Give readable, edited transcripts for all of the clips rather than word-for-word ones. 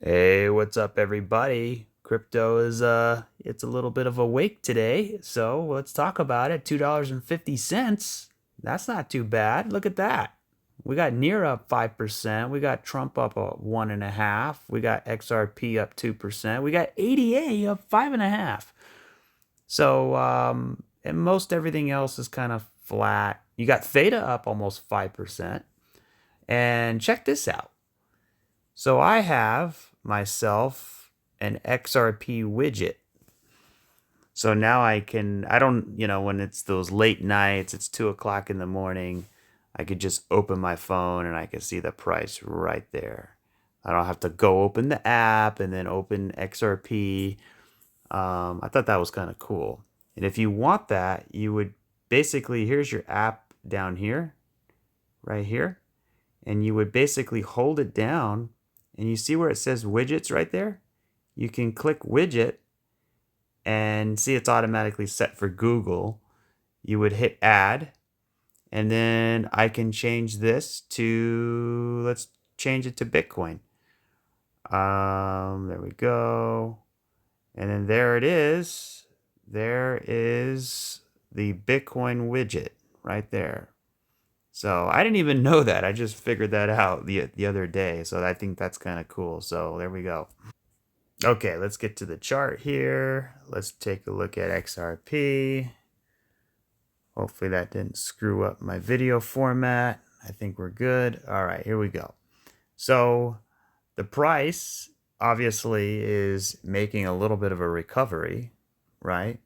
Hey, what's up everybody? Crypto is it's a little bit of a wake today, so let's talk about it. $2.50. That's not too bad. Look at that. We got near up 5%. We got Trump up a 1.5. We got XRP up 2%. We got ADA up 5.5. So and most everything else is kind of flat. You got Theta up almost 5%. And check this out. So I have myself an XRP widget. So now I don't, when it's those late nights, it's 2 o'clock in the morning, I could just open my phone and I can see the price right there. I don't have to go open the app and then open XRP. I thought that was kind of cool. And if you want that, you would basically, here's your app down here, right here. And you would basically hold it down and you see where it says widgets right there? You can click widget and see it's automatically set for Google. You would hit add and then I can change this to, let's change it to Bitcoin. There we go. And then there it is. There is the Bitcoin widget right there. So I didn't even know that. I just figured that out the other day. So I think that's kind of cool. So there we go. Okay, let's get to the chart here. Let's take a look at XRP. Hopefully that didn't screw up my video format. I think we're good. All right, here we go. So the price obviously is making a little bit of a recovery, right?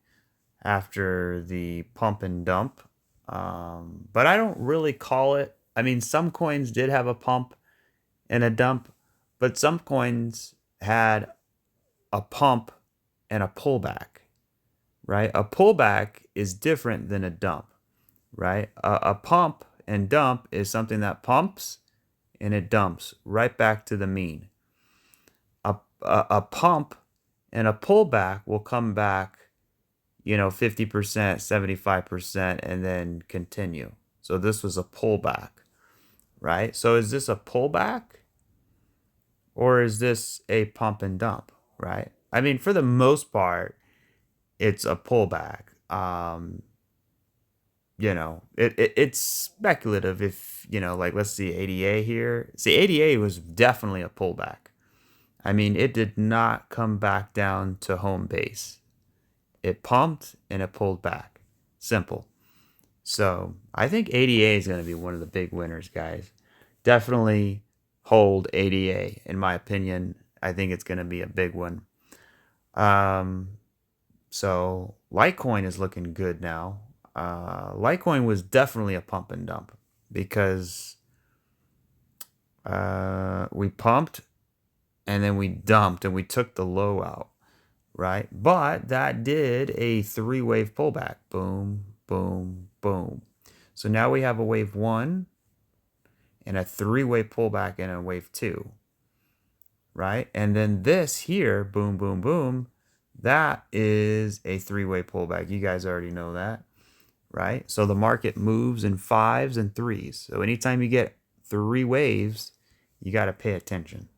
After the pump and dump. But I don't really call it. I mean, some coins did have a pump and a dump, but some coins had a pump and a pullback, right? A pullback is different than a dump, right? A pump and dump is something that pumps and it dumps right back to the mean. A pump and a pullback will come back 50%, 75%, and then continue. So this was a pullback, right? So is this a pullback or is this a pump and dump, right? I mean, for the most part, it's a pullback. It's speculative if, like let's see ADA here. See, ADA was definitely a pullback. I mean, it did not come back down to home base. It pumped and it pulled back. Simple. So I think ADA is going to be one of the big winners, guys. Definitely hold ADA, in my opinion. I think it's going to be a big one. So Litecoin is looking good now. Litecoin was definitely a pump and dump because we pumped and then we dumped and we took the low out. Right? But that did a 3-wave pullback. Boom, boom, boom. So now we have a wave 1 and a 3-wave pullback and a wave 2. Right? And then this here, boom, boom, boom, that is a 3-wave pullback. You guys already know that. Right? So the market moves in 5s and 3s. So anytime you get 3 waves, you got to pay attention.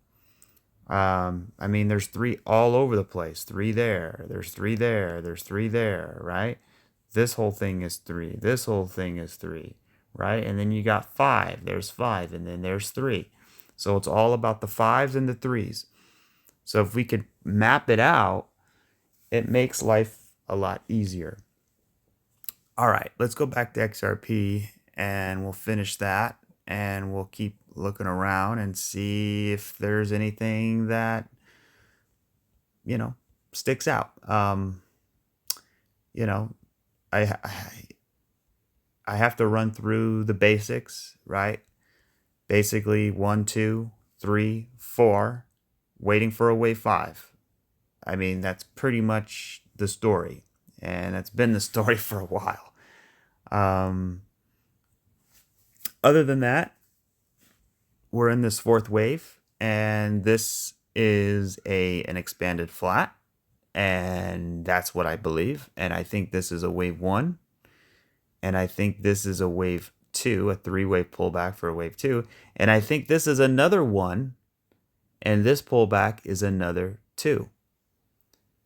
I mean, there's 3 all over the place. 3 there. There's 3 there. There's 3 there, right? This whole thing is 3. This whole thing is 3, right? And then you got 5. There's 5, and then there's 3. So it's all about the 5s and the 3s. So if we could map it out, it makes life a lot easier. All right, let's go back to XRP, and we'll finish that, and we'll keep looking around and see if there's anything that sticks out. I have to run through the basics, right? Basically 1, 2, 3, 4, waiting for a wave 5. I mean, that's pretty much the story, and it's been the story for a while. Other than that, we're in this 4th wave, and this is an expanded flat, and that's what I believe. And I think this is a wave 1, and I think this is a wave 2, a 3-wave pullback for a wave 2, and I think this is another one and this pullback is another 2.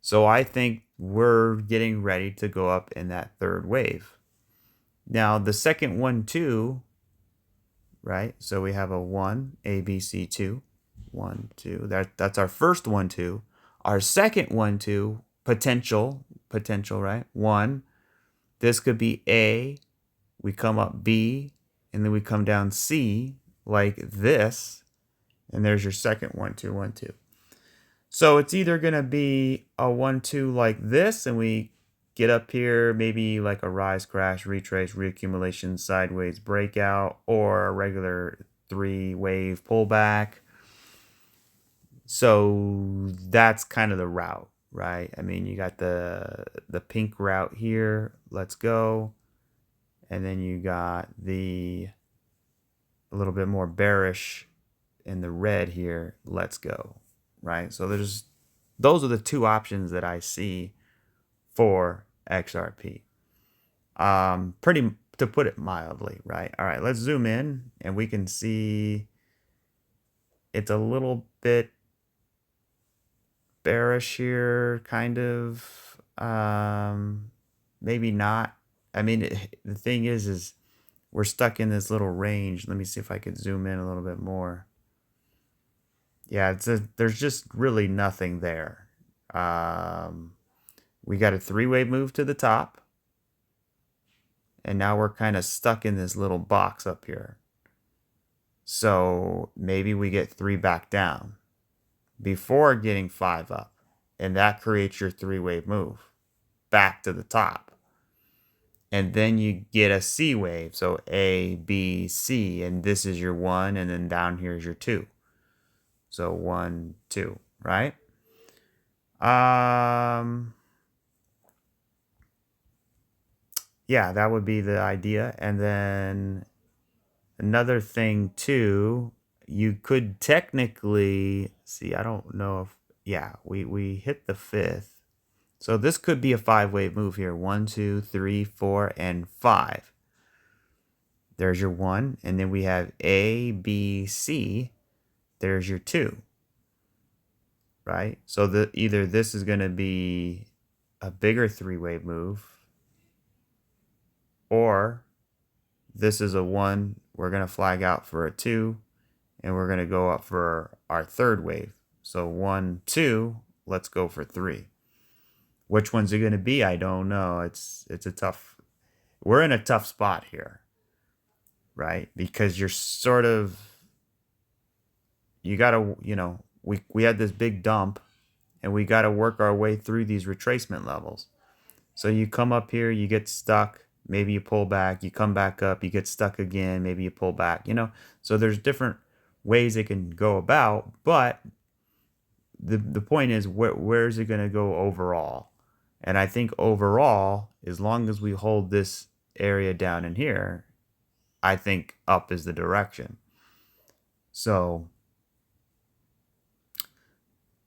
So I think we're getting ready to go up in that third wave. Now the second 1, 2, right? So we have a 1, A, B, C, 2, 1, 2. That's our first 1, 2. Our second 1, 2, potential, right? 1. This could be A. We come up B, and then we come down C like this. And there's your second 1, 2, 1, 2. So it's either going to be a 1, 2 like this, and we get up here, maybe like a rise, crash, retrace, reaccumulation, sideways breakout, or a regular 3-wave pullback. So that's kind of the route, right? I mean, you got the pink route here. Let's go. And then you got a little bit more bearish in the red here. Let's go, right? So those are the 2 options that I see for XRP. Pretty, to put it mildly, right? All right, let's zoom in and we can see it's a little bit bearish here, kind of. Maybe not. I mean, the thing is we're stuck in this little range. Let me see if I could zoom in a little bit more. Yeah, there's just really nothing there. We got a 3-wave move to the top. And now we're kind of stuck in this little box up here. So maybe we get 3 back down before getting 5 up. And that creates your 3-wave move back to the top. And then you get a C wave. So A, B, C. And this is your 1. And then down here is your 2. So 1, 2, right? Yeah, that would be the idea. And then another thing too, you could technically see, I don't know if, yeah, we hit the 5th. So this could be a 5-wave move here. 1, 2, 3, 4, and 5. There's your 1. And then we have A, B, C. There's your 2. Right? So either this is going to be a bigger 3-wave move, or this is a 1. We're going to flag out for a 2, and we're going to go up for our 3rd wave. So 1, 2, let's go for 3. Which one's it going to be? I don't know. It's a tough, we're in a tough spot here, right? Because you're sort of, you got to, we had this big dump, and we got to work our way through these retracement levels. So you come up here, you get stuck, maybe you pull back, you come back up, you get stuck again, maybe you pull back, So there's different ways it can go about, but the point is, where is it going to go overall? And I think overall, as long as we hold this area down in here, I think up is the direction. So,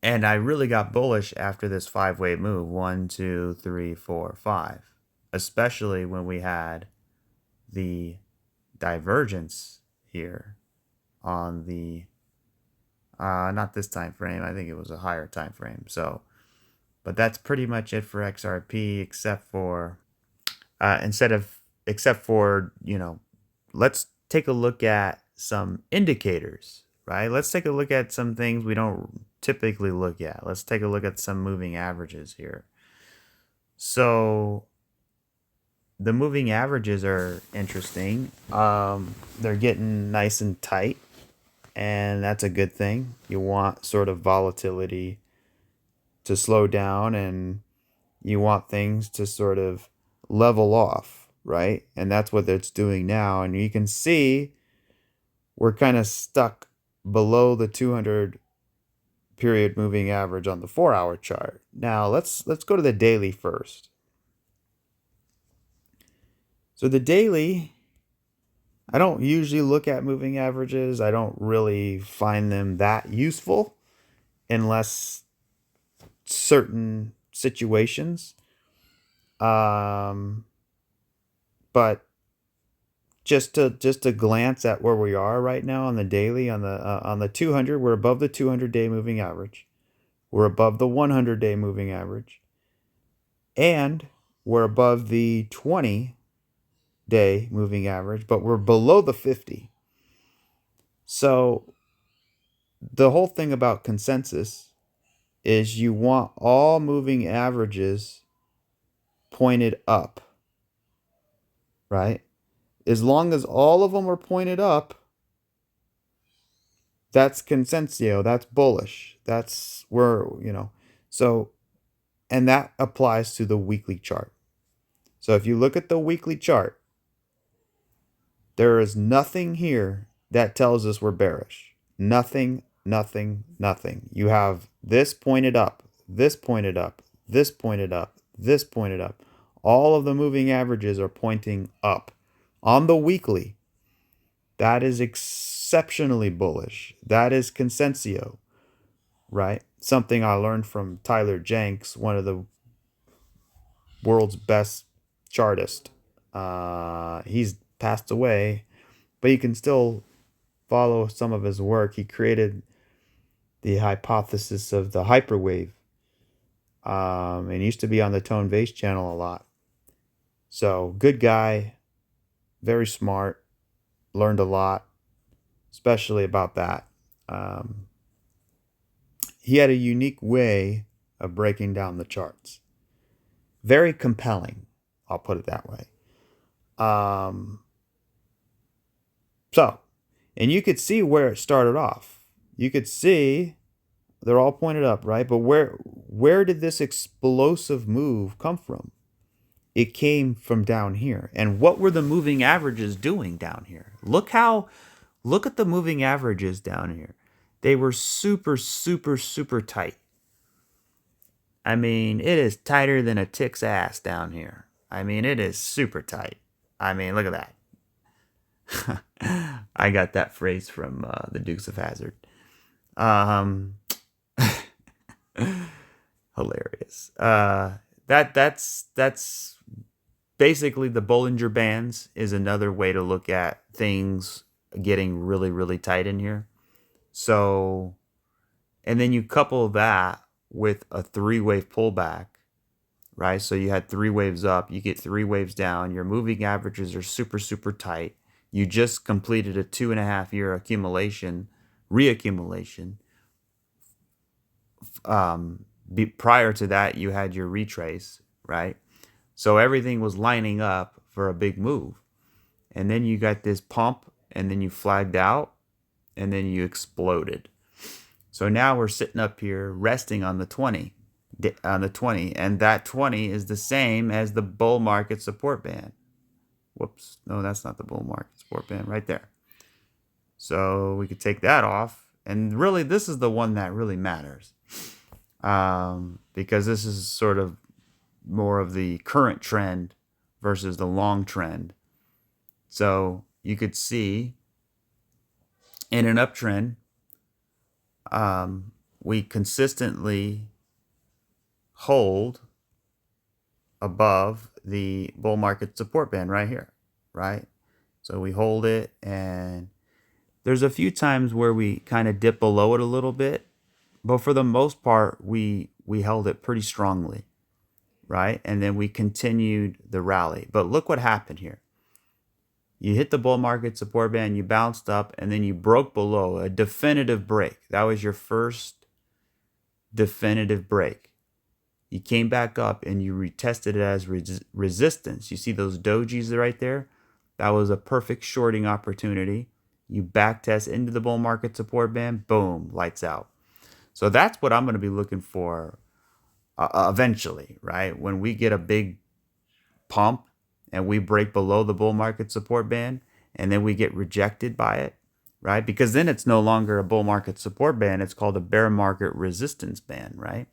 and I really got bullish after this 5-wave move, 1, 2, 3, 4, 5, especially when we had the divergence here on the, not this time frame. I think it was a higher time frame. So, but that's pretty much it for XRP, except for, let's take a look at some indicators, right? Let's take a look at some things we don't typically look at. Let's take a look at some moving averages here. So the moving averages are interesting. They're getting nice and tight, and that's a good thing. You want sort of volatility to slow down, and you want things to sort of level off, right? And that's what it's doing now. And you can see we're kind of stuck below the 200 period moving average on the 4-hour chart. Now let's go to the daily first. So the daily, I don't usually look at moving averages. I don't really find them that useful unless certain situations. But just to glance at where we are right now on the daily, on the 200, we're above the 200-day moving average. We're above the 100-day moving average. And we're above the 20-day moving average, but we're below the 50. So the whole thing about consensus is you want all moving averages pointed up, right? As long as all of them are pointed up, that's consensio, that's bullish. That's where, so, and that applies to the weekly chart. So if you look at the weekly chart, there is nothing here that tells us we're bearish. Nothing, nothing, nothing. You have this pointed up, this pointed up, this pointed up, this pointed up. All of the moving averages are pointing up. On the weekly, that is exceptionally bullish. That is consensio, right? Something I learned from Tyler Jenks, one of the world's best chartists. He's passed away, but you can still follow some of his work. He created the hypothesis of the hyperwave, and used to be on the Tone Vase channel a lot. So good guy, very smart, learned a lot, especially about that. He had a unique way of breaking down the charts. Very compelling, I'll put it that way. So, and you could see where it started off. You could see they're all pointed up, right? But where did this explosive move come from? It came from down here. And what were the moving averages doing down here? Look at the moving averages down here. They were super, super, super tight. I mean, it is tighter than a tick's ass down here. I mean, it is super tight. I mean, look at that. I got that phrase from the Dukes of Hazzard. Hilarious. That's basically the Bollinger Bands is another way to look at things getting really, really tight in here. So, and then you couple that with a 3-wave pullback, right? So you had 3 waves up, you get 3 waves down, your moving averages are super, super tight. You just completed a 2.5-year accumulation, reaccumulation. Prior to that, you had your retrace, right? So everything was lining up for a big move. And then you got this pump, and then you flagged out, and then you exploded. So now we're sitting up here resting on the 20, and that 20 is the same as the bull market support band. Whoops, no, that's not the bull market support band, right there. So we could take that off, and really this is the one that really matters, because this is sort of more of the current trend versus the long trend. So you could see in an uptrend, we consistently hold above the bull market support band right here, right? So we hold it, and there's a few times where we kind of dip below it a little bit, but for the most part, we held it pretty strongly, right? And then we continued the rally. But look what happened here. You hit the bull market support band, you bounced up, and then you broke below a definitive break. That was your first definitive break. You came back up and you retested it as resistance. You see those dojis right there? That was a perfect shorting opportunity. You backtest into the bull market support band, boom, lights out. So that's what I'm going to be looking for eventually, right? When we get a big pump and we break below the bull market support band, and then we get rejected by it, right? Because then it's no longer a bull market support band. It's called a bear market resistance band, right?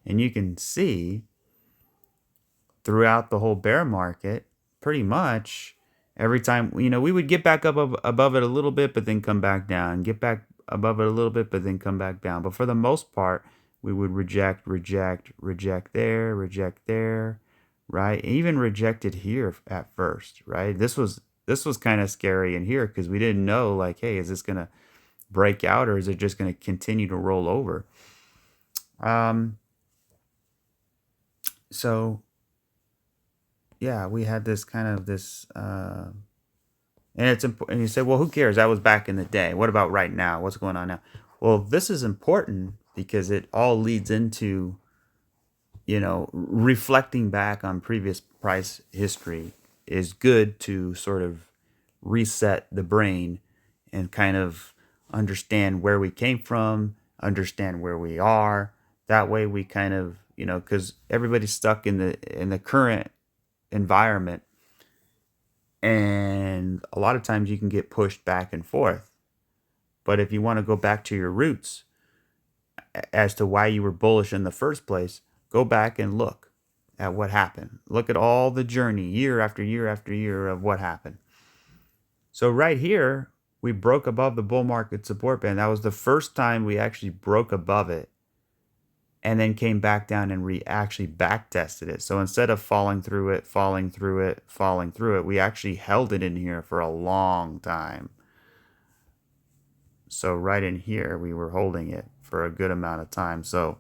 And you can see throughout the whole bear market, pretty much every time, we would get back up above it a little bit, but then come back down, get back above it a little bit, but then come back down. But for the most part, we would reject there, right? Even rejected here at first, right? This was This was kind of scary in here because we didn't know, like, hey, is this going to break out or is it just going to continue to roll over? So yeah, we had this kind of this, and it's important. And you say, well, who cares? That was back in the day. What about right now? What's going on now? Well, this is important because it all leads into, reflecting back on previous price history is good to sort of reset the brain and kind of understand where we came from, understand where we are. That way we kind of, because everybody's stuck in the current environment, and a lot of times you can get pushed back and forth. But if you want to go back to your roots as to why you were bullish in the first place, go back and look at what happened. Look at all the journey, year after year after year, of what happened. So right here, we broke above the bull market support band. That was the first time we actually broke above it and then came back down and actually back tested it. So instead of falling through it, we actually held it in here for a long time. So right in here, we were holding it for a good amount of time. So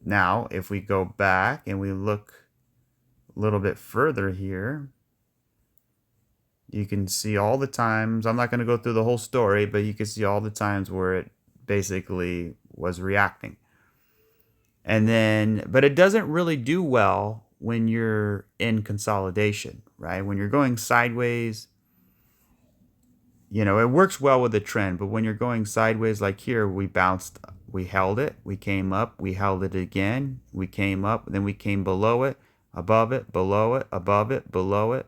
now if we go back and we look a little bit further here, you can see all the times. I'm not going to go through the whole story, but you can see all the times where it basically was reacting. And then, but it doesn't really do well when you're in consolidation, right? When you're going sideways, it works well with the trend, but when you're going sideways like here, we bounced, we held it, we came up, we held it again, we came up, then we came below it, above it, below it, above it, below it,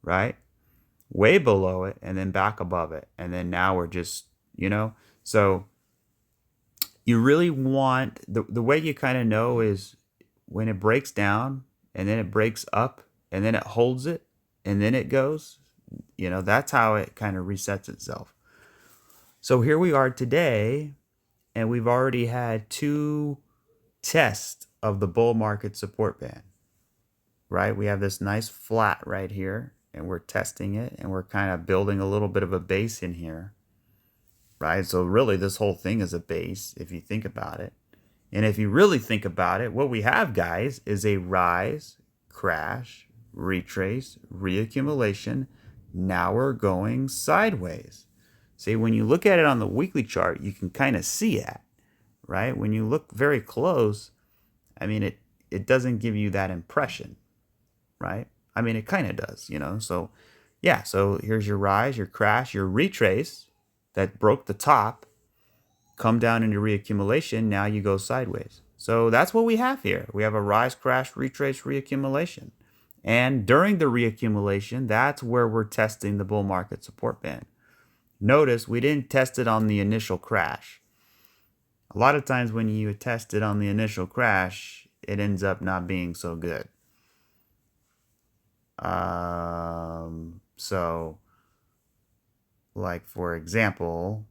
right? Way below it, and then back above it. And then now we're just, so you really want, the way you kind of know is when it breaks down and then it breaks up and then it holds it and then it goes, that's how it kind of resets itself. So here we are today, and we've already had 2 tests of the bull market support band, right? We have this nice flat right here, and we're testing it, and we're kind of building a little bit of a base in here, right? So really this whole thing is a base if you think about it. And if you really think about it, what we have, guys, is a rise, crash, retrace, reaccumulation. Now we're going sideways. See, when you look at it on the weekly chart, you can kind of see that, right? When you look very close, I mean, it doesn't give you that impression, right? I mean, it kind of does, So, yeah, so here's your rise, your crash, your retrace that broke the top, come down into reaccumulation. Now you go sideways. So that's what we have here. We have a rise, crash, retrace, reaccumulation. And during the reaccumulation, that's where we're testing the bull market support band. Notice we didn't test it on the initial crash. A lot of times when you test it on the initial crash, it ends up not being so good. So, like, for example,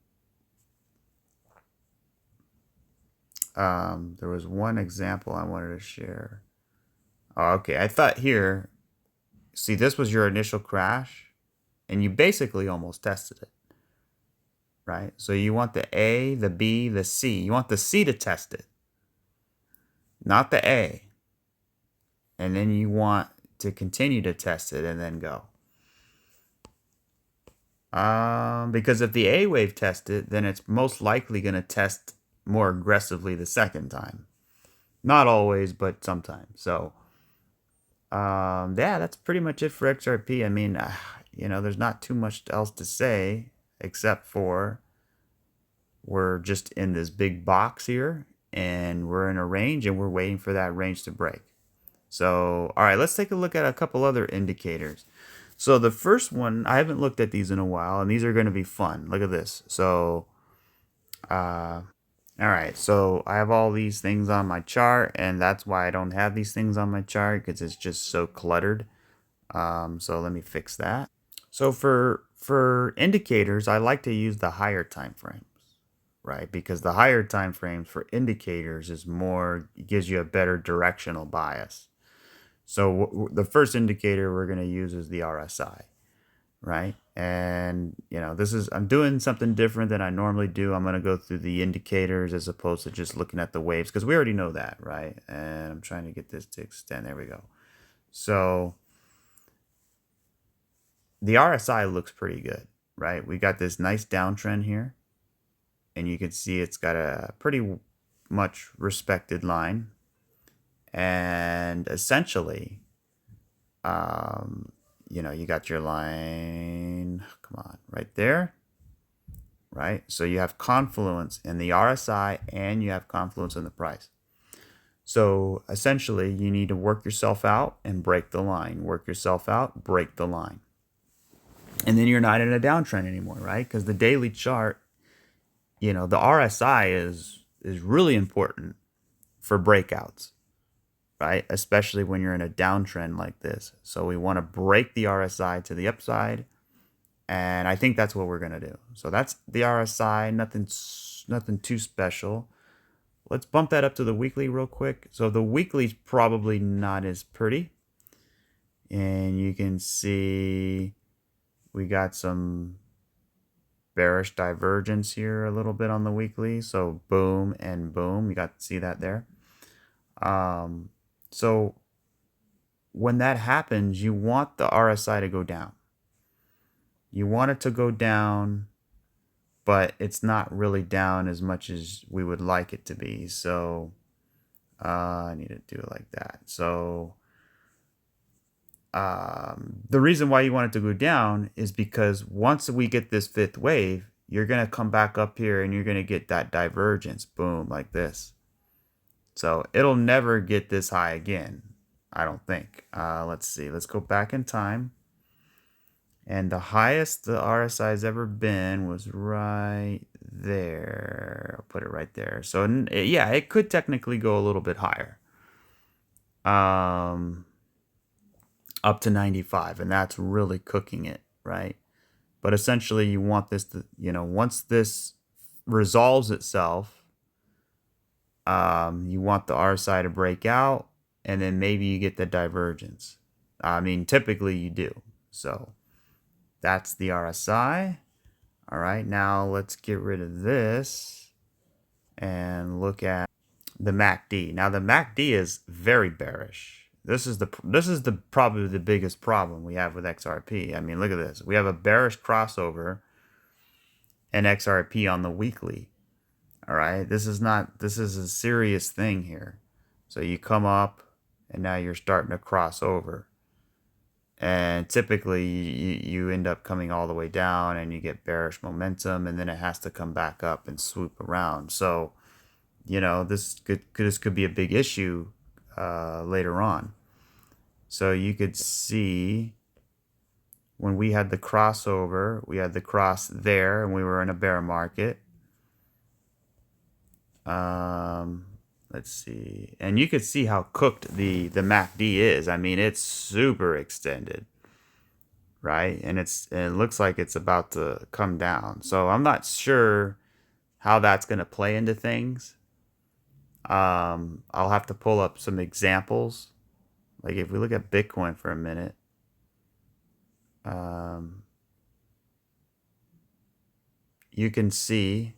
there was one example I wanted to share. Oh, okay, I thought here, see, this was your initial crash, and you basically almost tested it, right? So you want the A, the B, the C. You want the C to test it, not the A. And then you want to continue to test it and then go. Because if the A wave tests it, then it's most likely going to test more aggressively the second time. Not always, but sometimes. So, yeah, that's pretty much it for XRP. I mean, there's not too much else to say except for we're just in this big box here, and we're in a range, and we're waiting for that range to break. So, all right, let's take a look at a couple other indicators. So the first one, I haven't looked at these in a while, and these are going to be fun. Look at this. So, all right, so I have all these things on my chart, and that's why I don't have these things on my chart, because it's just so cluttered. So let me fix that. So for indicators, I like to use the higher time frames. right? Because the higher time frames for indicators is more, it gives you a better directional bias. So the first indicator we're going to use is the RSI, right? And I'm doing something different than I normally do. I'm going to go through the indicators as opposed to just looking at the waves, because we already know that, right? And I'm trying to get this to extend. There we go. So the RSI looks pretty good, right? We got this nice downtrend here, and you can see it's got a pretty much respected line. And essentially, you got your line, come on, right there, right? So you have confluence in the RSI and you have confluence in the price. So essentially, you need to work yourself out and break the line. Work yourself out, break the line. And then you're not in a downtrend anymore, right? Because the daily chart, the RSI is really important for breakouts, right? Especially when you're in a downtrend like this. So we want to break the RSI to the upside, and I think that's what we're going to do. So that's the RSI, nothing too special. Let's bump that up to the weekly real quick. So the weekly's probably not as pretty. And you can see we got some bearish divergence here a little bit on the weekly. So boom and boom. You got to see that there. So when that happens, you want the RSI to go down. You want it to go down, but it's not really down as much as we would like it to be. So I need to do it like that. So the reason why you want it to go down is because once we get this fifth wave, you're going to come back up here and you're going to get that divergence, boom, like this. So it'll never get this high again, I don't think. Let's see. Let's go back in time. And the highest the RSI has ever been was right there. I'll put it right there. So yeah, it could technically go a little bit higher. Up to 95, and that's really cooking it, right? But essentially you want this to, once this resolves itself, you want the RSI to break out, and then maybe you get the divergence. I mean, typically you do. So that's the RSI. All right, now let's get rid of this and look at the MACD. Now the MACD is very bearish. This is probably the biggest problem we have with XRP. I mean, look at this. We have a bearish crossover in XRP on the weekly. All right, this is a serious thing here. So you come up and now you're starting to cross over. And typically you end up coming all the way down and you get bearish momentum, and then it has to come back up and swoop around. So, this could be a big issue later on. So you could see when we had the crossover, we had the cross there and we were in a bear market. Let's see. And you could see how cooked the MACD is. I mean, it's super extended, right? And it looks like it's about to come down. So I'm not sure how that's going to play into things. I'll have to pull up some examples. Like if we look at Bitcoin for a minute, you can see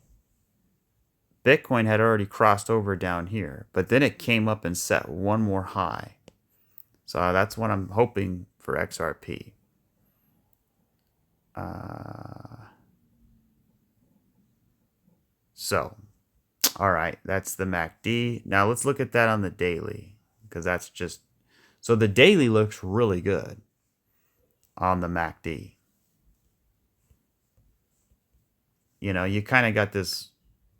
Bitcoin had already crossed over down here, but then it came up and set one more high. So that's what I'm hoping for XRP. So, all right, that's the MACD. Now let's look at that on the daily, because that's just, so the daily looks really good on the MACD. You kind of got this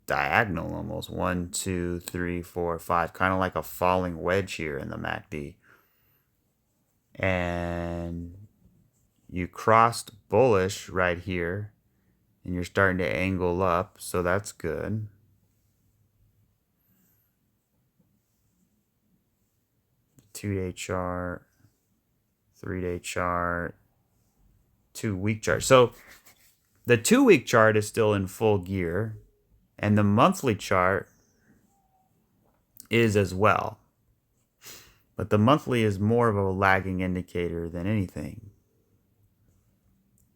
diagonal almost, 1, 2, 3, 4, 5, kind of like a falling wedge here in the MACD. And you crossed bullish right here, and you're starting to angle up, so that's good. Two-day chart, 3-day chart, 2-week chart. So the 2-week chart is still in full gear. And the monthly chart is as well. But the monthly is more of a lagging indicator than anything.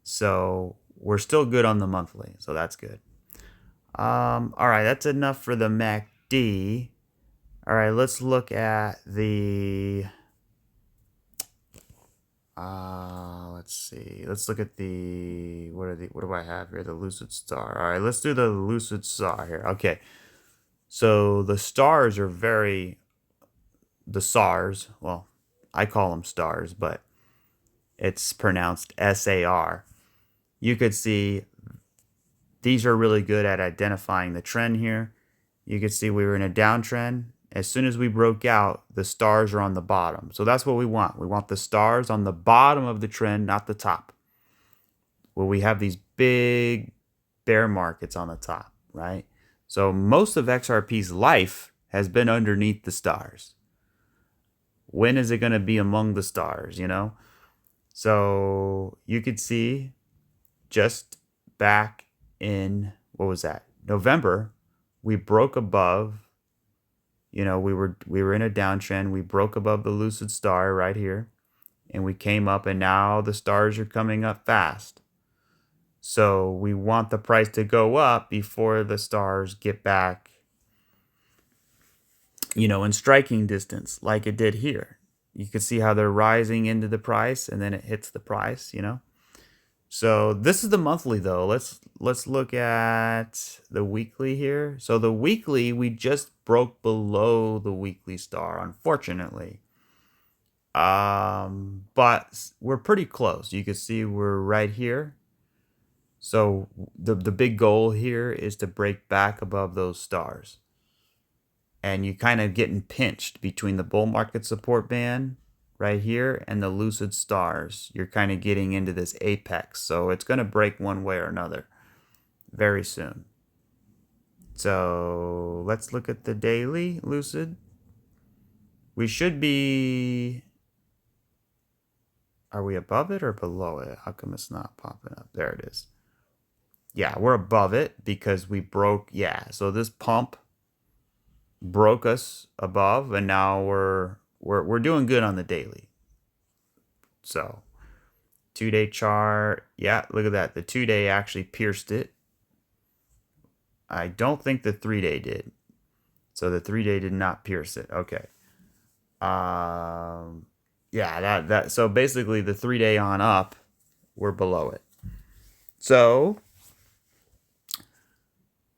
So we're still good on the monthly. So that's good. All right, that's enough for the MACD. All right, let's look at the... let's see. Let's look at the... What do I have here? The Lucid SAR. All right, let's do the Lucid SAR here. Okay. So the stars are very... The SARs, well, I call them stars, but it's pronounced SAR. You could see these are really good at identifying the trend here. You could see we were in a downtrend. As soon as we broke out, the stars are on the bottom. So that's what we want. We want the stars on the bottom of the trend, not the top. Well, we have these big bear markets on the top, right? So most of XRP's life has been underneath the stars. When is it going to be among the stars, you know? So you could see just back in, what was that? November, we broke above, you know, we were in a downtrend. We broke above the Lucid SAR right here, and we came up, and now the stars are coming up fast. So we want the price to go up before the stars get back, you know, in striking distance like it did here. You can see how they're rising into the price, and then it hits the price, you know. So this is the monthly though. Let's look at the weekly here. So the weekly, we just broke below the weekly star, unfortunately. But we're pretty close. You can see we're right here. So the big goal here is to break back above those stars. And you kind of getting pinched between the bull market support band right here and the Lucid stars. You're kind of getting into this apex. So it's going to break one way or another very soon. So let's look at the daily Lucid. We should be... Are we above it or below it? How come it's not popping up? There it is. Yeah, we're above it because we broke... Yeah, so this pump broke us above, and now we're doing good on the daily. So 2-day chart, yeah, look at that. The 2-day actually pierced it. I don't think the 3-day did. So the 3-day did not pierce it. Okay. Yeah, that so basically the 3-day on up, we're below it. So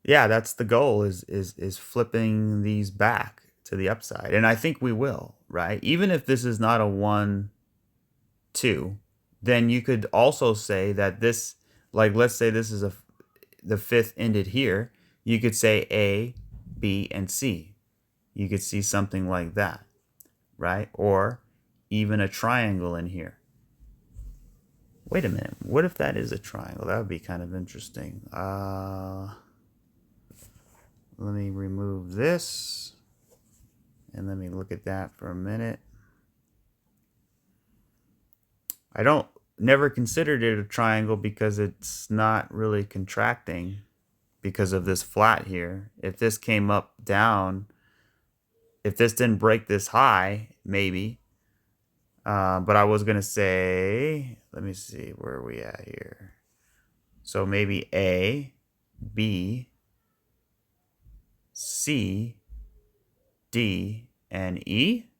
yeah, that's the goal, is flipping these back to the upside. And I think we will, right? Even if this is not a 1, 2, then you could also say that this, like, let's say this is the 5th ended here. You could say A, B, and C. You could see something like that, right? Or even a triangle in here. Wait a minute. What if that is a triangle? That would be kind of interesting. Let me remove this, and let me look at that for a minute. I never considered it a triangle because it's not really contracting because of this flat here. If this came up, down, if this didn't break this high, maybe. But I was going to say, let me see, where are we at here? So maybe A, B, C, D, and E?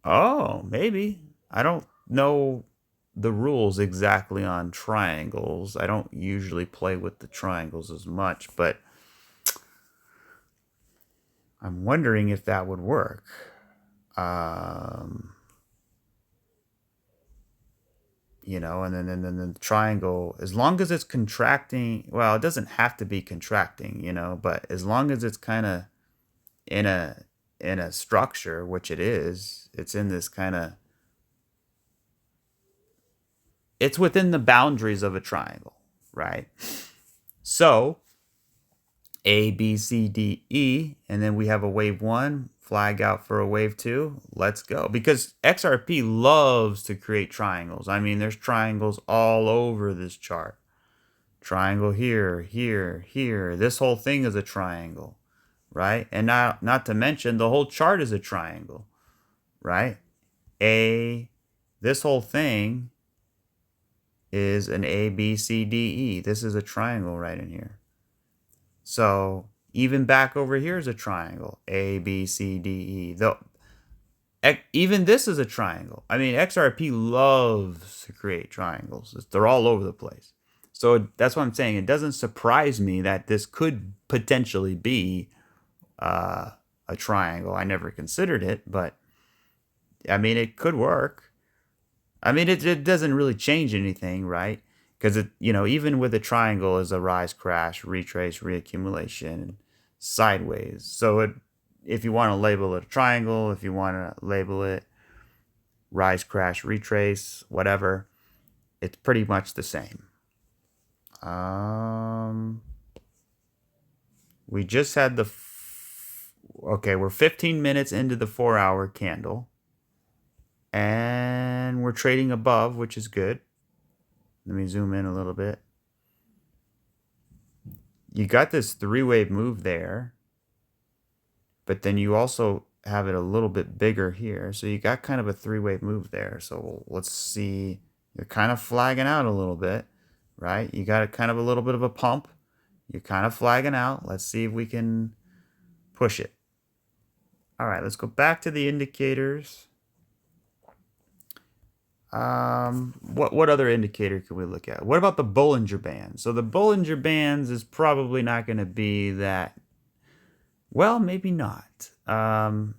Oh, maybe. I don't know the rules exactly on triangles. I don't usually play with the triangles as much, but I'm wondering if that would work. You know, and then the triangle, as long as it's contracting, well, it doesn't have to be contracting, you know, but as long as it's kind of in a structure, which it is, it's in this kind of, it's within the boundaries of a triangle, right? So A, B, C, D, E, and then we have a wave 1, flag out for a wave 2. Let's go. Because XRP loves to create triangles. I mean, there's triangles all over this chart. Triangle here, here, here. This whole thing is a triangle, right? And not to mention the whole chart is a triangle, right? This whole thing is an A, B, C, D, E. This is a triangle right in here. So even back over here is a triangle. A, B, C, D, E. Even this is a triangle. I mean, XRP loves to create triangles. They're all over the place. So that's what I'm saying. It doesn't surprise me that this could potentially be a triangle. I never considered it, but I mean, it could work. I mean, it doesn't really change anything, right? Because even with a triangle is a rise, crash, retrace, reaccumulation, and sideways. So if you want to label it a triangle, if you want to label it rise, crash, retrace, whatever, it's pretty much the same. We just had okay, we're 15 minutes into the 4-hour candle. And we're trading above, which is good. Let me zoom in a little bit. You got this 3-wave move there, but then you also have it a little bit bigger here. So you got kind of a 3-wave move there. So let's see. You're kind of flagging out a little bit, right? You got kind of a little bit of a pump. You're kind of flagging out. Let's see if we can push it. All right, let's go back to the indicators. What other indicator could we look at? What about the Bollinger Bands? So the Bollinger Bands is probably not going to be that, well, maybe not. The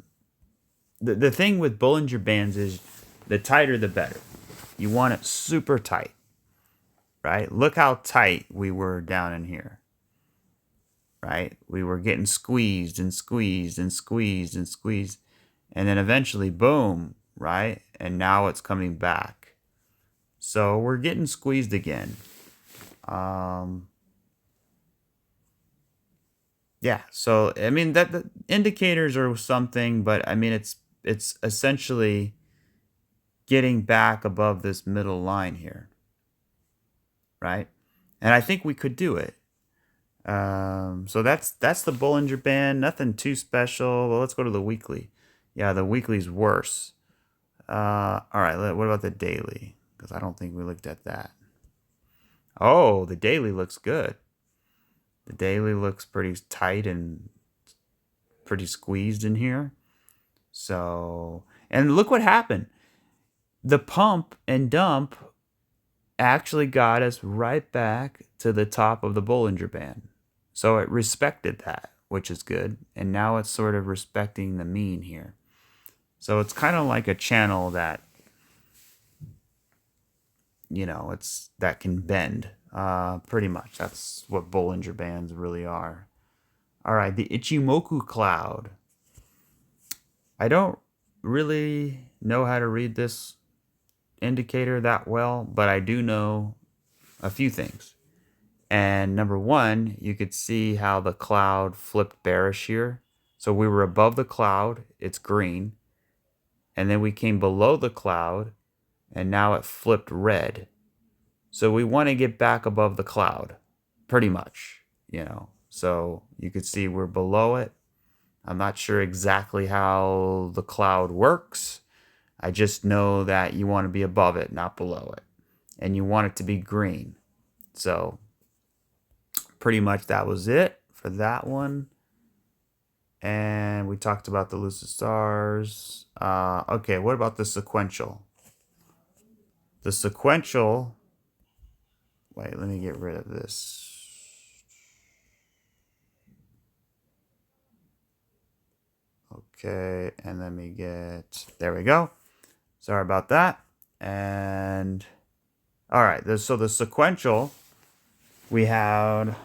thing with Bollinger Bands is the tighter the better. You want it super tight, right? Look how tight we were down in here, right? We were getting squeezed and squeezed and squeezed and squeezed, and then eventually, boom, right? And now it's coming back. So we're getting squeezed again. Yeah, so I mean that the indicators are something, but I mean it's essentially getting back above this middle line here, right? And I think we could do it. So that's the Bollinger Band. Nothing too special. Well, let's go to the weekly. Yeah, the weekly's worse. All right, what about the daily? Because I don't think we looked at that. Oh, the daily looks good. The daily looks pretty tight and pretty squeezed in here. So, and look what happened. The pump and dump actually got us right back to the top of the Bollinger Band. So it respected that, which is good. And now it's sort of respecting the mean here. So it's kind of like a channel that, that can bend. Pretty much. That's what Bollinger Bands really are. All right, the Ichimoku cloud. I don't really know how to read this indicator that well, but I do know a few things. And number one, you could see how the cloud flipped bearish here. So we were above the cloud, it's green. And then we came below the cloud, and now it flipped red. So we want to get back above the cloud, pretty much, So you could see we're below it. I'm not sure exactly how the cloud works. I just know that you want to be above it, not below it. And you want it to be green. So pretty much that was it for that one. And we talked about the Lucid SARs. Okay, what about the sequential? The sequential... Wait, let me get rid of this. Okay, and let me get... There we go. Sorry about that. And... All right, so the sequential, we had...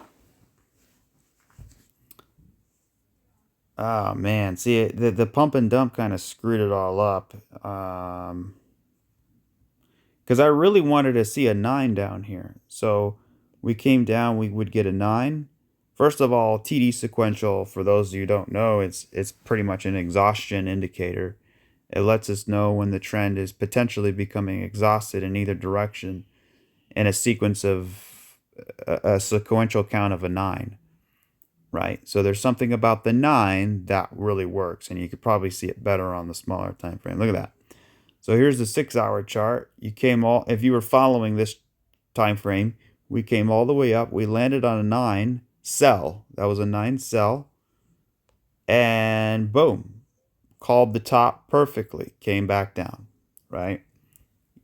Oh, man. See, the pump and dump kind of screwed it all up. Because I really wanted to see a 9 down here. So we came down, we would get a 9. First of all, TD sequential, for those of you who don't know, it's pretty much an exhaustion indicator. It lets us know when the trend is potentially becoming exhausted in either direction in a sequence of a sequential count of a 9, right? So there's something about the 9 that really works, and you could probably see it better on the smaller time frame. Look at that. So here's the 6-hour chart. If you were following this time frame, we came all the way up. We landed on a 9 sell. That was a 9 sell. And boom, called the top perfectly. Came back down, right?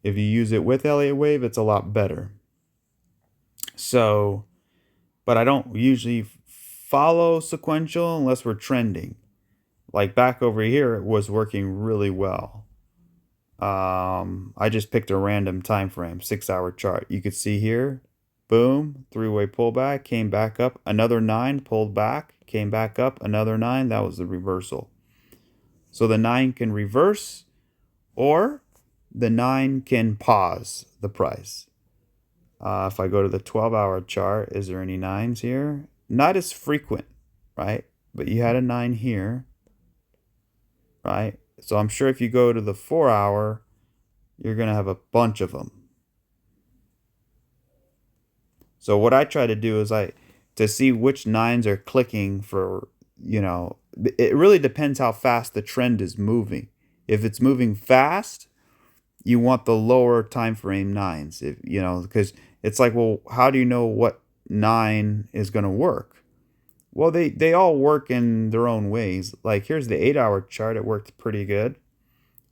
If you use it with Elliott Wave, it's a lot better. So, but I don't usually follow sequential unless we're trending. Like back over here, it was working really well. I just picked a random time frame, 6-hour chart. You could see here, boom, 3-way pullback, came back up, another 9, pulled back, came back up, another 9. That was the reversal. So the 9 can reverse, or the 9 can pause the price. If I go to the 12-hour chart, is there any 9s here? Not as frequent, right? But you had a 9 here, right? So I'm sure if you go to the 4-hour, you're going to have a bunch of them. So what I try to do is to see which 9s are clicking for, it really depends how fast the trend is moving. If it's moving fast, you want the lower time frame 9s, because it's like, well, how do you know what 9 is going to work? Well, they all work in their own ways. Like here's the 8-hour chart. It worked pretty good.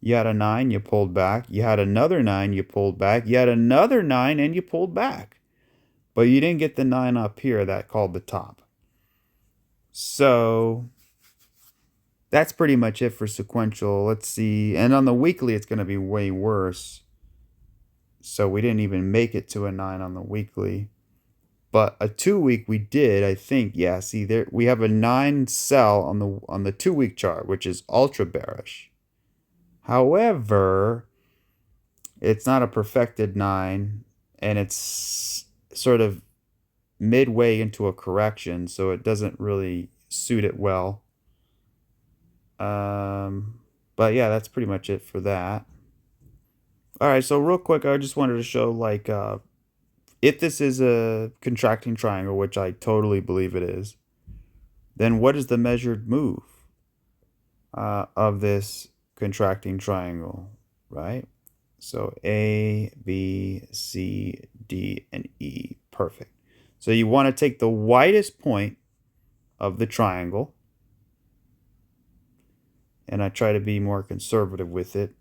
You had a 9, you pulled back. You had another 9, you pulled back. You had another 9, and you pulled back. But you didn't get the 9 up here that called the top. So that's pretty much it for sequential. Let's see. And on the weekly, it's going to be way worse. So we didn't even make it to a 9 on the weekly. But a 2-week we did, I think. Yeah, see there we have a 9 sell on the 2-week chart, which is ultra bearish. However, it's not a perfected 9, and it's sort of midway into a correction, so it doesn't really suit it well. But yeah, that's pretty much it for that. All right, so real quick, I just wanted to show if this is a contracting triangle, which I totally believe it is, then what is the measured move of this contracting triangle, right? So A, B, C, D, and E. Perfect. So you want to take the widest point of the triangle, and I try to be more conservative with it.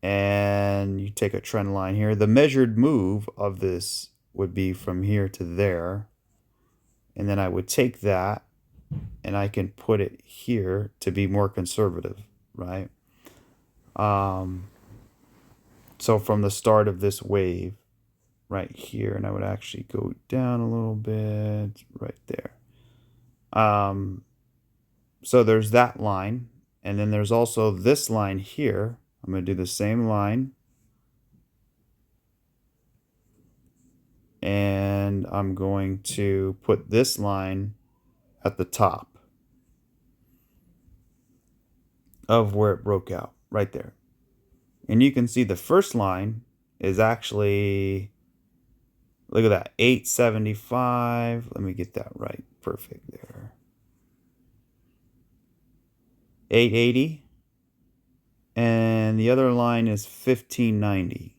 And you take a trend line here. The measured move of this would be from here to there. And then I would take that and I can put it here to be more conservative, right? So from the start of this wave right here, and I would actually go down a little bit right there. So there's that line, and then there's also this line here. I'm going to do the same line, and I'm going to put this line at the top of where it broke out, right there. And you can see the first line is actually, look at that, 875. Let me get that right. Perfect there. 880. And the other line is 1590.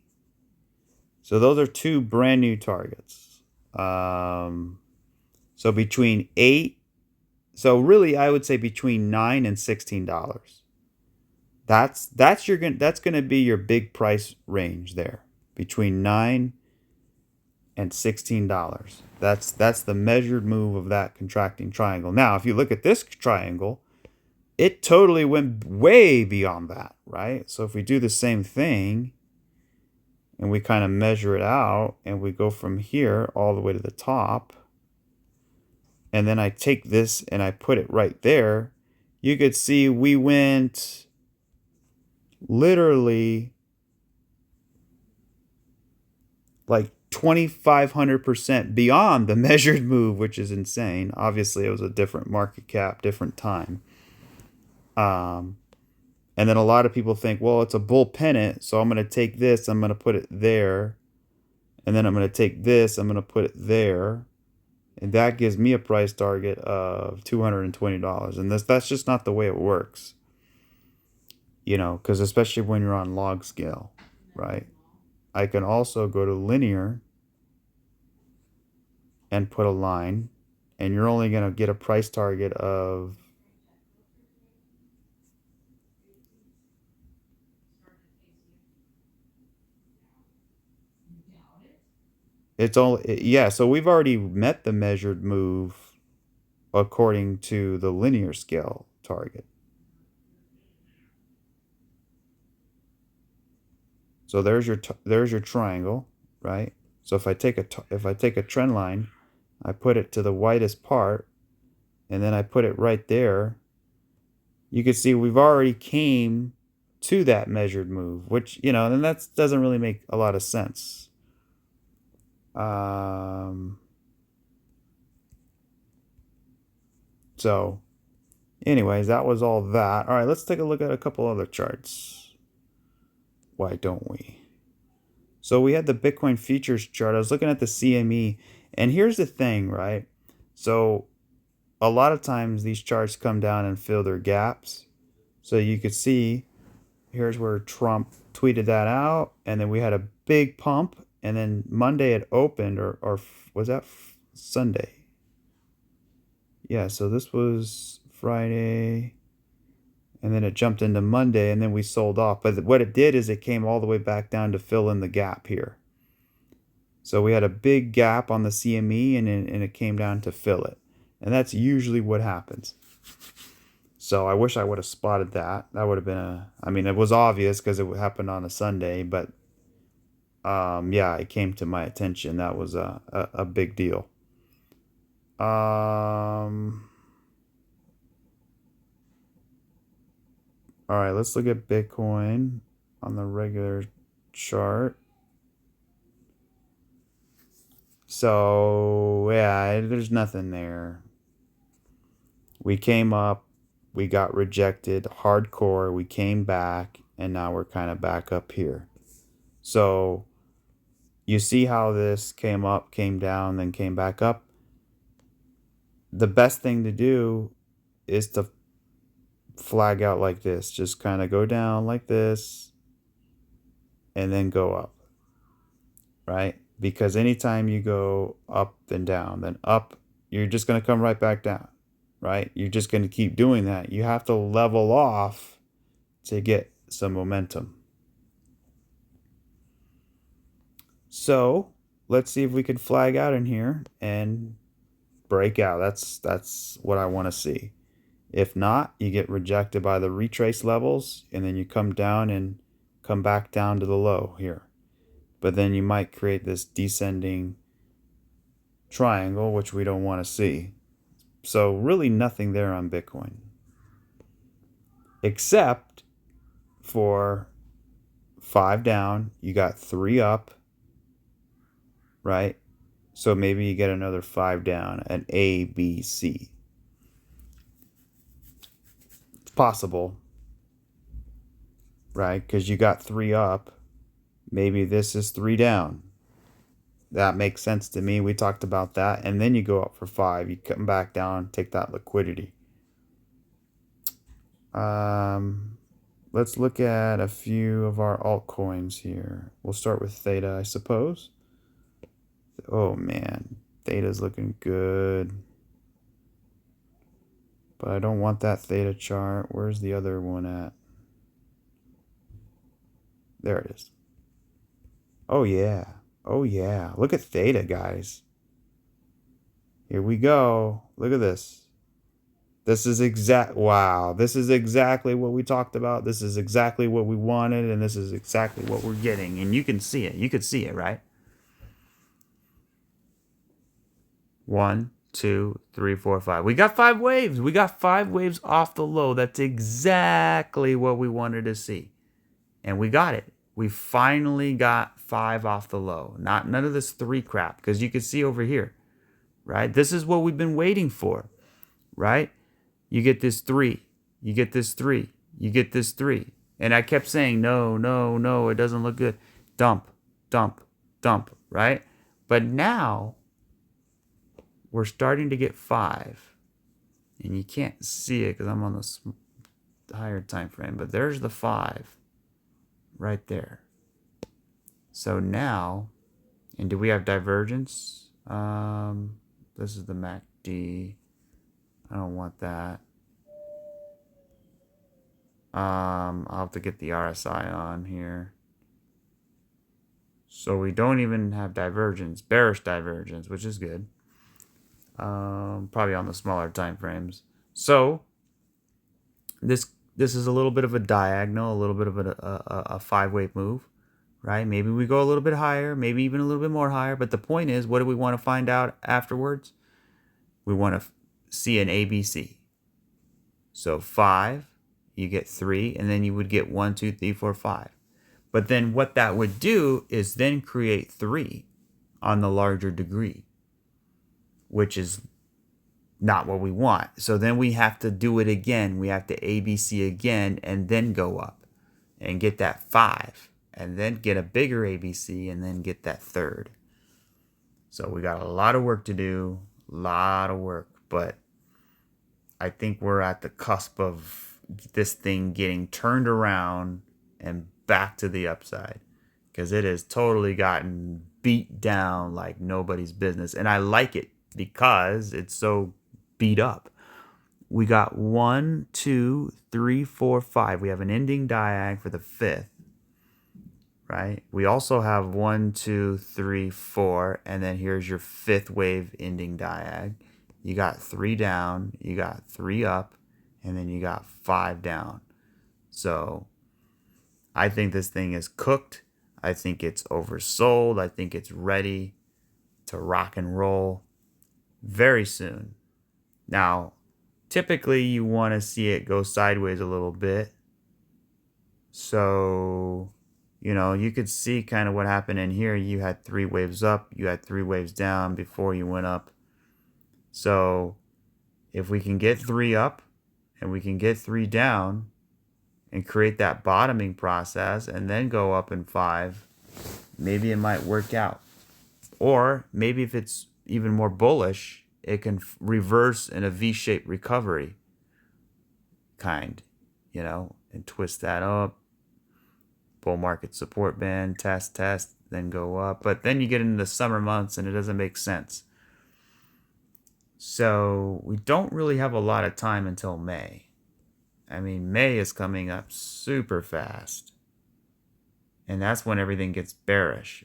So those are two brand new targets. So between really I would say between $9 and $16. That's going to be your big price range there, between $9 and $16. That's the measured move of that contracting triangle. Now, if you look at this triangle, it totally went way beyond that, right? So if we do the same thing and we kind of measure it out and we go from here all the way to the top, and then I take this and I put it right there, you could see we went literally like 2,500% beyond the measured move, which is insane. Obviously, it was a different market cap, different time. And then a lot of people think, well, it's a bull pennant, so I'm going to take this, I'm going to put it there, And then I'm going to take this, I'm going to put it there. And that gives me a price target of $220. And that's just not the way it works. You know, because especially when you're on log scale, right? I can also go to linear and put a line, and you're only going to get a price target of it's only, yeah, so we've already met the measured move according to the linear scale target. So there's your triangle, right? So if I take a trend line, I put it to the widest part, and then I put it right there. You can see we've already came to that measured move, which, you know, and that doesn't really make a lot of sense. So anyways, that was all that. All right, let's take a look at a couple other charts. Why don't we? So we had the Bitcoin futures chart. I was looking at the CME, and here's the thing, right? So a lot of times these charts come down and fill their gaps. So you could see here's where Trump tweeted that out, and then we had a big pump, and then Monday it opened, or was that Sunday? Yeah, so this was Friday, and then it jumped into Monday, and then we sold off. But what it did is it came all the way back down to fill in the gap here. So we had a big gap on the CME, and it came down to fill it. And that's usually what happens. So I wish I would have spotted that. That would have been I mean, it was obvious because it happened on a Sunday, but yeah, it came to my attention. That was a big deal. All right, let's look at Bitcoin on the regular chart. So, yeah, there's nothing there. We came up, we got rejected hardcore, we came back, and now we're kind of back up here. So, you see how this came up, came down, then came back up? The best thing to do is to flag out like this. Just kind of go down like this and then go up, right? Because anytime you go up and down, then up, you're just going to come right back down, right? You're just going to keep doing that. You have to level off to get some momentum. So let's see if we can flag out in here and break out. That's what I want to see. If not, you get rejected by the retrace levels, and then you come down and come back down to the low here. But then you might create this descending triangle, which we don't want to see. So really nothing there on Bitcoin. Except for 5 down, you got 3 up, right? So maybe you get another 5 down, an A, B, C. It's possible, right? Because you got 3 up. Maybe this is 3 down. That makes sense to me. We talked about that. And then you go up for 5. You come back down, take that liquidity. Let's look at a few of our altcoins here. We'll start with Theta, I suppose. Oh man, Theta's looking good. But I don't want that Theta chart. Where's the other one at? There it is. Oh yeah. Oh yeah. Look at Theta, guys. Here we go. Look at this. This is wow. This is exactly what we talked about. This is exactly what we wanted, and this is exactly what we're getting. And you can see it. You could see it, right? 1, 2, 3, 4, 5. We got 5 waves. We got 5 waves off the low. That's exactly what we wanted to see. And we got it. We finally got 5 off the low. None of this 3 crap. Because you can see over here, right? This is what we've been waiting for, right? You get this 3. You get this 3. You get this 3. And I kept saying, no, no, no, it doesn't look good. Dump, dump, dump. right? But now we're starting to get 5. And you can't see it because I'm on the higher time frame, but there's the 5 right there. So now, and do we have divergence? This is the MACD. I don't want that. I'll have to get the RSI on here. So we don't even have divergence, bearish divergence, which is good. Probably on the smaller time frames. So this is a little bit of a diagonal, a little bit of a 5-wave move, right? Maybe we go a little bit higher, maybe even a little bit more higher. But the point is, what do we want to find out afterwards? We want to see an ABC. So 5, you get 3, and then you would get 1, 2, 3, 4, 5. But then what that would do is then create 3 on the larger degree, which is not what we want. So then we have to do it again. We have to ABC again and then go up and get that 5 and then get a bigger ABC and then get that 3rd. So we got a lot of work to do, but I think we're at the cusp of this thing getting turned around and back to the upside, because it has totally gotten beat down like nobody's business. And I like it because it's so beat up. We got 1, 2, 3, 4, 5. We have an ending diag for the 5th, right? We also have 1, 2, 3, 4, and then here's your 5th wave ending diag. You got 3 down, you got 3 up, and then you got 5 down. So I think this thing is cooked. I think it's oversold. I think it's ready to rock and roll very soon. Now, typically you want to see it go sideways a little bit. So, you could see kind of what happened in here. You had 3 waves up, you had 3 waves down before you went up. So if we can get 3 up and we can get 3 down and create that bottoming process and then go up in 5, maybe it might work out. Or maybe if it's even more bullish, it can reverse in a V-shaped recovery kind, and twist that up. Bull market support band, test, then go up. But then you get into the summer months and it doesn't make sense. So we don't really have a lot of time until May. I mean, May is coming up super fast. And that's when everything gets bearish.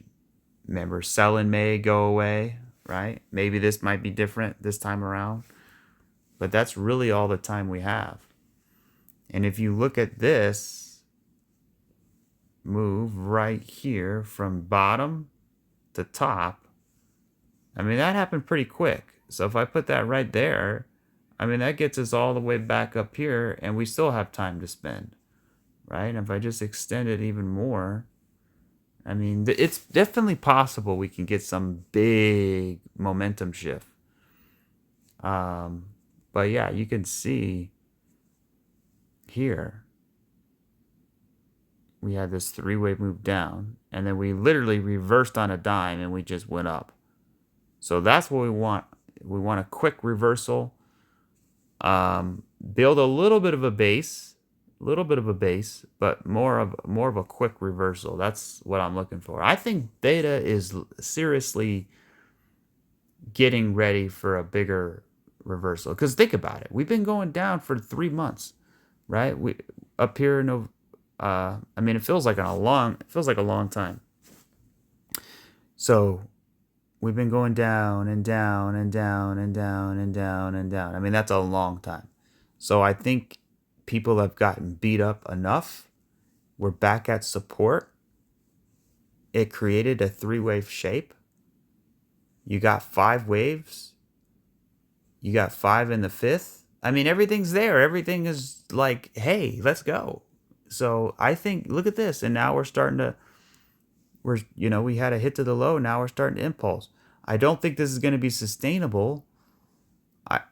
Remember, sell in May, go away, right? Maybe this might be different this time around. But that's really all the time we have. And if you look at this move right here from bottom to top, I mean, that happened pretty quick. So if I put that right there, I mean, that gets us all the way back up here, and we still have time to spend, right? And if I just extend it even more, I mean, it's definitely possible we can get some big momentum shift. But yeah, you can see here, we had this 3-wave move down, and then we literally reversed on a dime, and we just went up. So that's what we want. We want a quick reversal. Build a little bit of a base, but more of a quick reversal. That's what I'm looking for. I think Theta is seriously getting ready for a bigger reversal. Because think about it, we've been going down for 3 months, right? We up here in I mean, it feels like a long time. So we've been going down and down and down and down and down and down. I mean, that's a long time. So I think people have gotten beat up enough. We're back at support. It created a 3-wave shape. You got 5 waves. You got 5 in the 5th. I mean, everything's there. Everything is like, hey, let's go. So I think, look at this. And now we're starting to, we had a hit to the low. Now we're starting to impulse. I don't think this is going to be sustainable.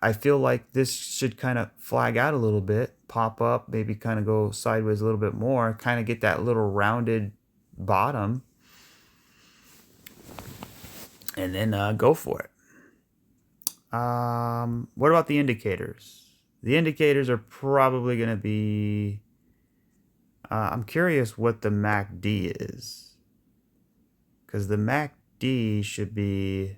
I feel like this should kind of flag out a little bit, pop up, maybe kind of go sideways a little bit more, kind of get that little rounded bottom. and then go for it. What about the indicators? The indicators are probably going to be... I'm curious what the MACD is, because the MACD should be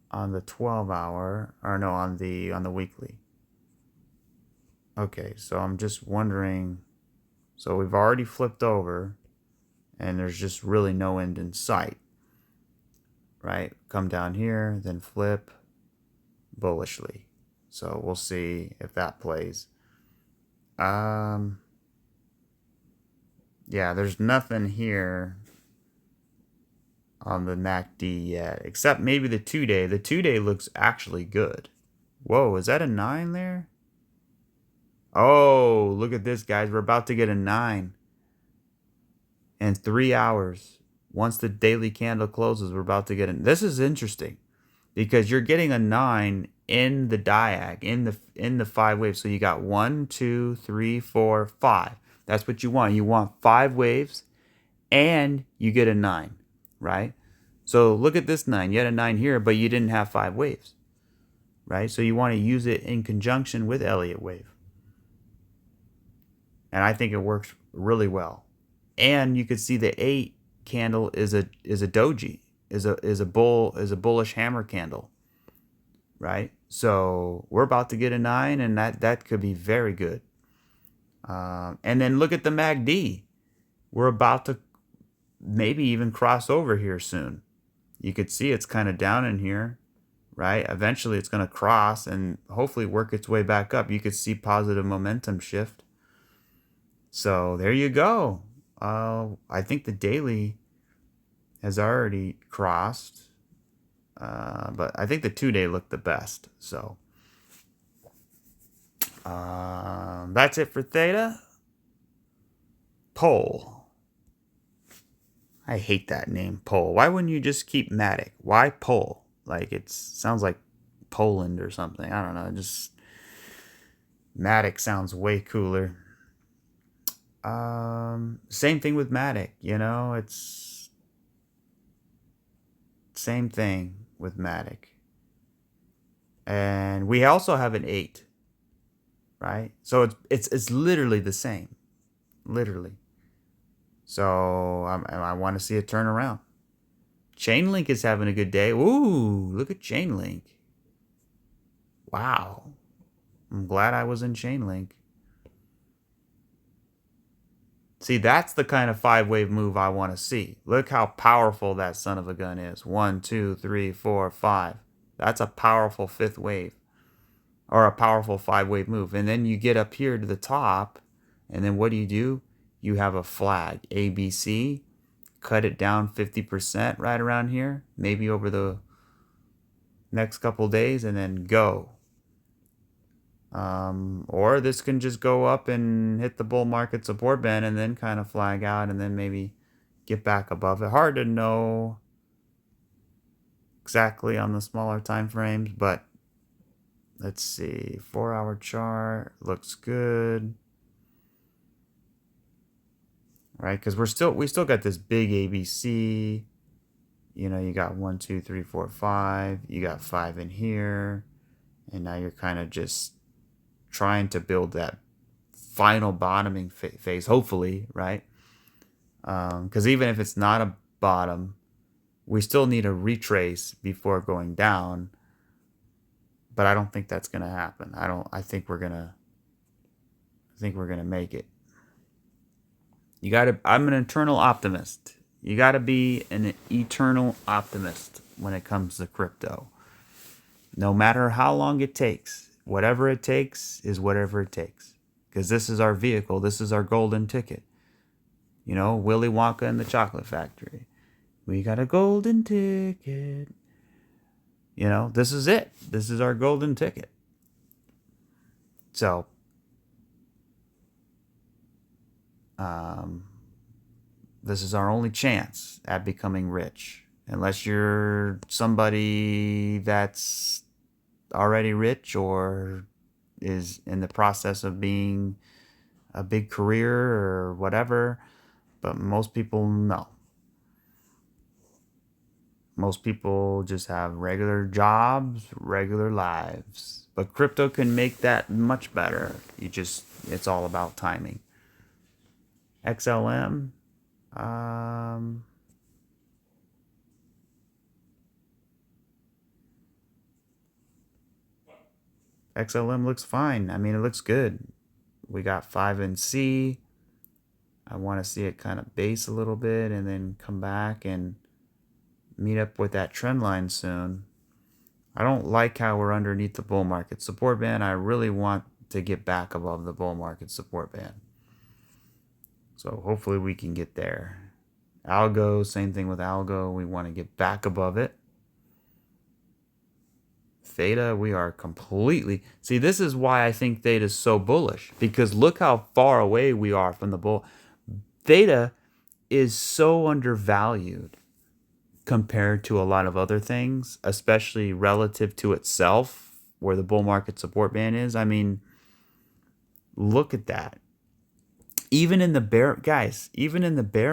on the 12-hour, or no, on the weekly. Okay, so I'm just wondering. So we've already flipped over, and there's just really no end in sight, right? Come down here, then flip bullishly. So we'll see if that plays. Yeah, there's nothing here on the MACD yet, except maybe the 2-day. The 2-day looks actually good. Whoa, is that a 9 there? Oh, look at this, guys. We're about to get a 9 in 3 hours. Once the daily candle closes, we're about to get it. This is interesting because you're getting a 9 in the diag, in the 5 waves. So you got 1, 2, 3, 4, 5. That's what you want. You want 5 waves and you get a 9, right? So look at this 9. You had a 9 here, but you didn't have 5 waves, right? So you want to use it in conjunction with Elliott wave. And I think it works really well. And you could see the 8 candle is a doji, is a bullish hammer candle, right? So we're about to get a 9, and that could be very good. And then look at the MACD. We're about to maybe even cross over here soon. You could see it's kind of down in here, right? Eventually it's going to cross and hopefully work its way back up. You could see positive momentum shift. So there you go. I think the daily has already crossed, but I think the 2-day looked the best. So that's it for Theta. Pole. I hate that name, Pole. Why wouldn't you just keep Matic? Why Pole? Like, it sounds like Poland or something. I don't know. Just Matic sounds way cooler. Same thing with Matic. You know, it's same thing with Matic. And we also have an 8, right? So it's literally the same, literally. So I want to see a turnaround. Chainlink is having a good day. Ooh, look at Chainlink. Wow. I'm glad I was in Chainlink. See, that's the kind of 5-wave move I want to see. Look how powerful that son of a gun is. 1, 2, 3, 4, 5. That's a powerful 5th wave. Or a powerful 5-wave move. And then you get up here to the top. And then what do? You have a flag. ABC. Cut it down 50% right around here. Maybe over the next couple days. And then go. Or this can just go up and hit the bull market support band and then kind of flag out and then maybe get back above it. Hard to know exactly on the smaller time frames, but let's see. 4-hour chart looks good, right? Because we still got this big ABC. You know, you got 1, 2, 3, 4, 5. You got 5 in here, and now you're kind of just trying to build that final bottoming phase, hopefully, right? Because even if it's not a bottom, we still need a retrace before going down. But I don't think that's gonna happen. I think we're gonna make it. I'm an eternal optimist. You gotta be an eternal optimist when it comes to crypto. No matter how long it takes. Whatever it takes is whatever it takes. Because this is our vehicle. This is our golden ticket. You know, Willy Wonka and the Chocolate Factory. We got a golden ticket. You know, this is it. This is our golden ticket. So, this is our only chance at becoming rich. Unless you're somebody that's already rich or is in the process of being a big career or whatever, but most people, no. Most people just have regular jobs, regular lives. But crypto can make that much better. It's all about timing. XLM, XLM looks fine. I mean, it looks good. We got 5 in C. I want to see it kind of base a little bit and then come back and meet up with that trend line soon. I don't like how we're underneath the bull market support band. I really want to get back above the bull market support band. So hopefully we can get there. Algo, same thing with Algo. We want to get back above it. Theta, we are completely... See, this is why I think Theta is so bullish. Because look how far away we are from the bull. Theta is so undervalued compared to a lot of other things, especially relative to itself, where the bull market support band is. I mean, look at that. Even in the bear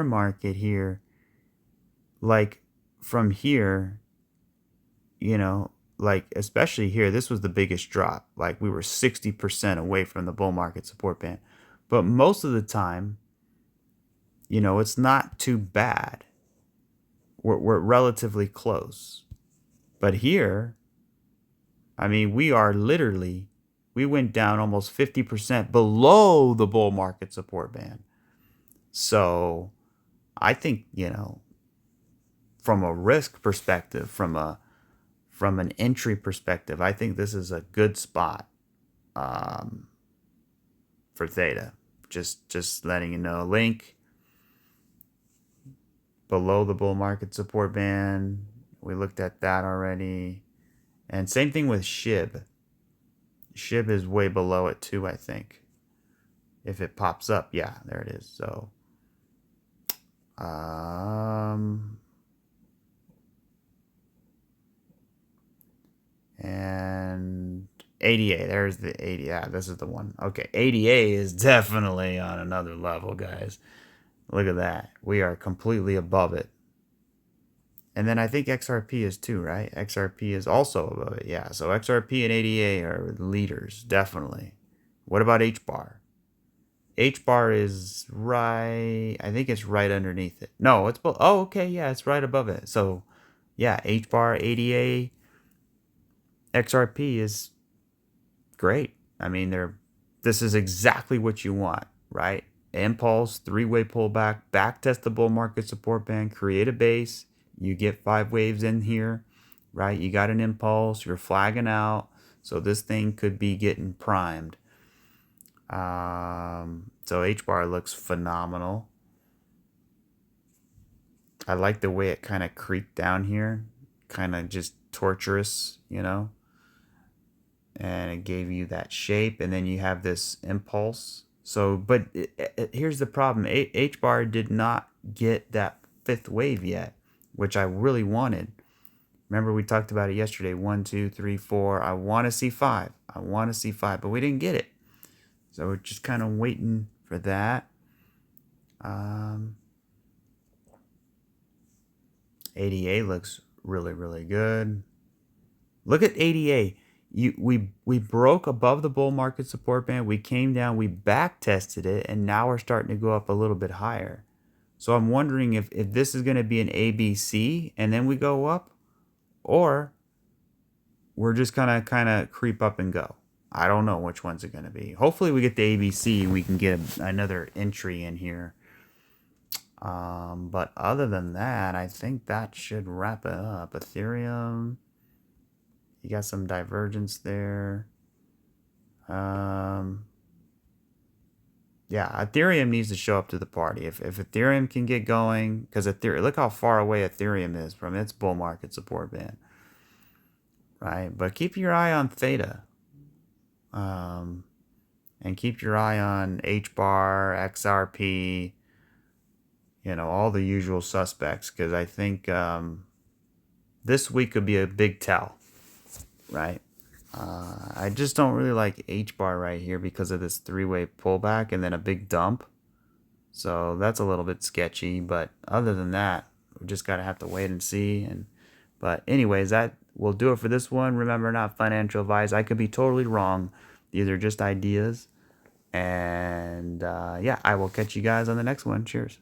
market here, like from here, you know, like especially here, this was the biggest drop. Like we were 60% away from the bull market support band. But most of the time, you know, it's not too bad. We're relatively close. But here, I mean, we went down almost 50% below the bull market support band. So I think, you know, from a risk perspective, from an entry perspective, I think this is a good spot for Theta. Just letting you know. Link below the bull market support band. We looked at that already. And same thing with SHIB. SHIB is way below it too, I think. If it pops up, yeah, there it is. So, and ADA, there's the ADA. Yeah, this is the one. Okay, ADA is definitely on another level, guys. Look at that. We are completely above it. And then I think XRP is too, right? XRP is also above it. Yeah, so XRP and ADA are leaders, definitely. What about HBAR? HBAR is right, I think it's right underneath it. No, it's below. Oh, okay, yeah, it's right above it. So, yeah, HBAR, ADA, XRP is great. I mean, this is exactly what you want, right? Impulse, 3-way pullback, backtest the bull market support band, create a base. You get 5 waves in here, right? You got an impulse, you're flagging out. So this thing could be getting primed. So HBAR looks phenomenal. I like the way it kind of creeped down here. Kind of just torturous, you know? And it gave you that shape. And then you have this impulse. So, but here's the problem. HBAR did not get that 5th wave yet, which I really wanted. Remember we talked about it yesterday. 1, 2, 3, 4. I want to see 5. I want to see 5, but we didn't get it. So we're just kind of waiting for that. ADA looks really, really good. Look at ADA. We broke above the bull market support band. We came down, we back tested it, and now we're starting to go up a little bit higher. So I'm wondering if this is going to be an ABC and then we go up, or we're just kind of creep up and go. I don't know which one's it going to be. Hopefully we get the ABC and we can get another entry in here. But other than that, I think that should wrap it up. Ethereum, you got some divergence there. Yeah, Ethereum needs to show up to the party. If Ethereum can get going, because Ethereum, look how far away Ethereum is from its bull market support band. Right? But keep your eye on Theta. And keep your eye on HBAR, XRP, you know, all the usual suspects, because I think this week could be a big tell, right? I just don't really like HBAR right here because of this 3-way pullback and then a big dump. So that's a little bit sketchy, but other than that, we just gotta have to wait and see. And But anyways, that will do it for this one. Remember, not financial advice. I could be totally wrong. These are just ideas. And yeah, I will catch you guys on the next one. Cheers.